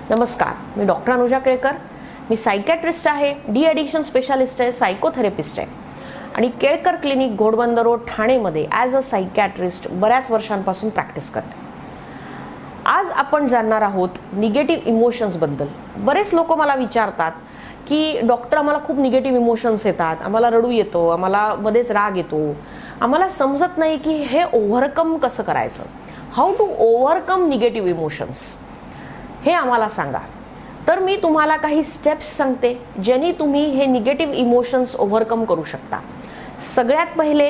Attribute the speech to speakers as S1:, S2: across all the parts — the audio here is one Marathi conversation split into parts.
S1: नमस्कार, मी डॉक्टर अनुजा केळकर. मी सायकॅट्रिस्ट आहे, डी ॲडिक्शन स्पेशालिस्ट आहे, सायकोथेरपिस्ट आहे आणि केळकर क्लिनिक घोडबंदर रोड ठाणेमध्ये ॲज अ सायकॅट्रिस्ट बऱ्याच वर्षांपासून प्रॅक्टिस करते. आज आपण जाणणार आहोत निगेटिव्ह इमोशन्सबद्दल. बरेच लोक मला विचारतात की डॉक्टर आम्हाला खूप निगेटिव्ह इमोशन्स येतात, आम्हाला रडू येतो, आम्हाला मध्येच राग येतो, आम्हाला समजत नाही की हे ओव्हरकम कसं करायचं. How to overcome negative emotions हे आम्हाला सांगा. तर मी तुम्हाला काही स्टेप्स सांगते ज्यांनी तुम्ही हे निगेटिव्ह इमोशन्स ओव्हरकम करू शकता. सगळ्यात पहिले,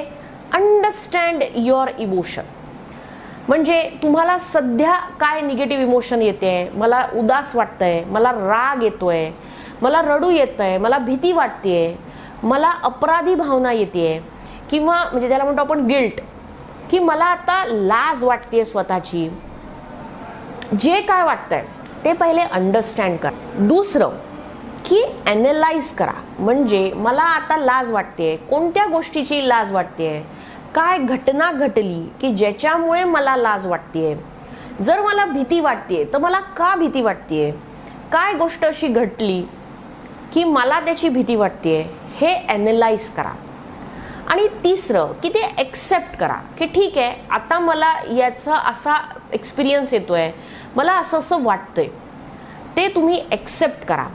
S1: अंडरस्टँड युअर इमोशन. म्हणजे तुम्हाला सध्या काय निगेटिव्ह इमोशन येते. मला उदास वाटतंय, मला राग येतोय, मला रडू येतंय, मला भीती वाटतेय, मला अपराधी भावना येते, किंवा म्हणजे त्याला म्हणतो आपण गिल्ट, की मला आता लाज वाटतेय स्वतःची. जे काय वाटतंय ते पहिले अंडरस्टँड करा. दुसरं की ॲनलाइज करा. म्हणजे मला आता लाज वाटतेय, कोणत्या गोष्टीची लाज वाटतेय, काय घटना घडली की ज्याच्यामुळे मला लाज वाटतेय. जर मला भीती वाटतेय तर मला का भीती वाटतेय, काय गोष्ट अशी घडली की मला त्याची भीती वाटतेय, हे ॲनलाइज करा. आणि तिसरं की ते ॲक्सेप्ट करा की ठीक आहे, आता मला याचा असा एक्सपिरियन्स येतोय, मला असं वाटतंय. ते तुम्ही ॲक्सेप्ट करा.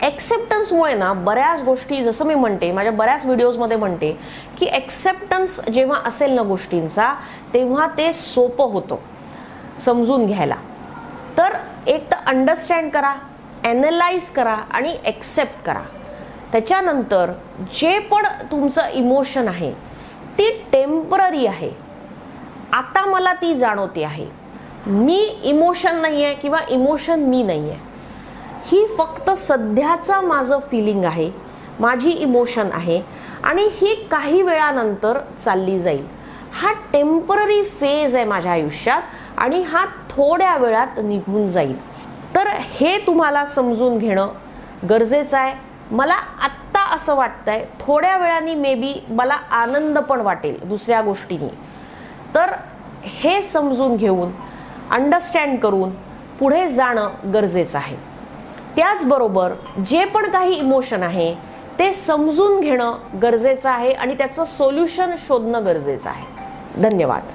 S1: ॲक्सेप्टन्समुळे ना बऱ्याच गोष्टी, जसं मी म्हणते माझ्या बऱ्याच व्हिडिओजमध्ये म्हणते की ॲक्सेप्टन्स जेव्हा असेल ना गोष्टींचा, तेव्हा ते सोपं होतं समजून घ्यायला. तर एक तर अंडरस्टँड करा, ॲनलाइज करा आणि ॲक्सेप्ट करा. त्याच्यानंतर जे पण तुमचं इमोशन आहे ती टेम्पररी आहे. आता मला ती जाणवते आहे, मी इमोशन नाही आहे किंवा इमोशन मी नाही आहे. ही फक्त सध्याचा माझं फिलिंग आहे, माझी इमोशन आहे आणि ही काही वेळानंतर चालली जाईल. हा टेम्पररी फेज आहे माझ्या आयुष्यात आणि हा थोड्या वेळात निघून जाईल. तर हे तुम्हाला समजून घेणं गरजेचं आहे. मला आत्ता असं वाटतंय, थोड्या वेळाने मे बी मला आनंद पण वाटेल दुसऱ्या गोष्टींनी. तर हे समजून घेऊन, अंडरस्टँड करून पुढे जाणं गरजेचं आहे. त्याचबरोबर जे पण काही इमोशन आहे ते समजून घेणं गरजेचं आहे आणि त्याचं सोल्युशन शोधणं गरजेचं आहे. धन्यवाद.